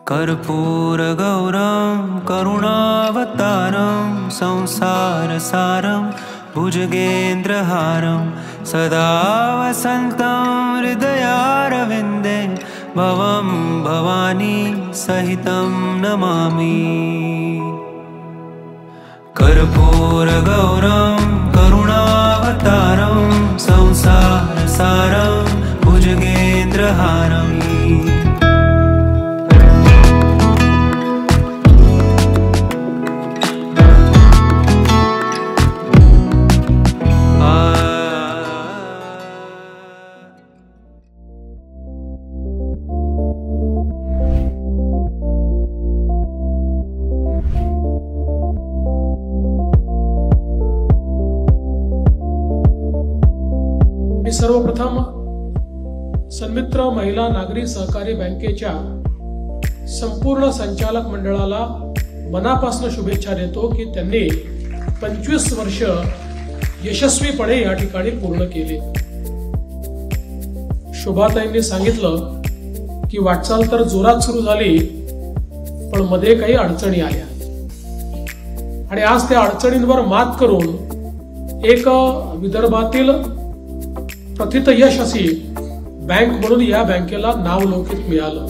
कर्पूरगौरं करुणावतारं संसारसारं भुजगेन्द्रहारं सदा वसन्तं हृदयारविन्दे भवं भवानी सहितं नमामि। कर्पूरगौरं करुणावतारं संसारसारं भुजगेन्द्रहारम्। मी सर्वप्रथम सन्मित्र महिला नागरी सहकारी बँकेच्या संपूर्ण संचालक मंडळाला मनापासून शुभेच्छा देतो की त्यांनी 25 वर्ष यशस्वीपणे या ठिकाणी पूर्ण केले। शोभाताईंनी सांगितलं की वाटचाल तर जोरात सुरू झाली, पण मध्ये काही अडचणी आल्या आणि आज त्या अडचणींवर मात करून एक विदर्भातील प्रथित यश अशी बँक म्हणून या बँकेला नावलौकिक मिळालं।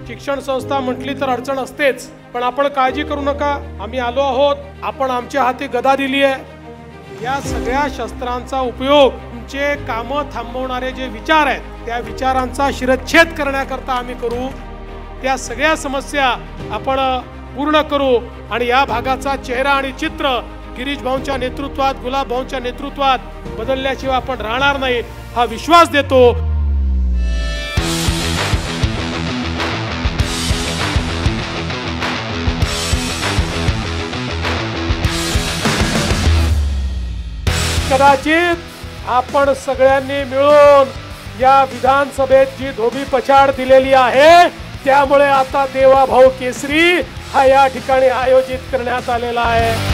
शिक्षण संस्था म्हटली तर अडचण असतेच, पण आपण काळजी करू नका, आम्ही आलो आहोत। आपण आमच्या हाती गदा दिली आहे। या सगळ्या शस्त्रांचा उपयोग तुमचे काम थांबवणारे जे विचार आहेत त्या विचारांचा शिरच्छेद करण्याकरता आम्ही करू। त्या सगळ्या समस्या आपण पूर्ण करू आणि या भागाचा चेहरा आणि चित्र गिरीश भाऊंच्या नेतृत्वात, गुलाब भाऊंच्या नेतृत्वात बदलल्याशिवाय आपण राहणार नाही हा विश्वास देतो। कदाचित आपण सगळ्यांनी मिळून या विधानसभेत जी धोबी पछाड दिलेली आहे त्यामुळे आता देवा भाऊ केसरी हा या ठिकाणी आयोजित करण्यात आलेला आहे।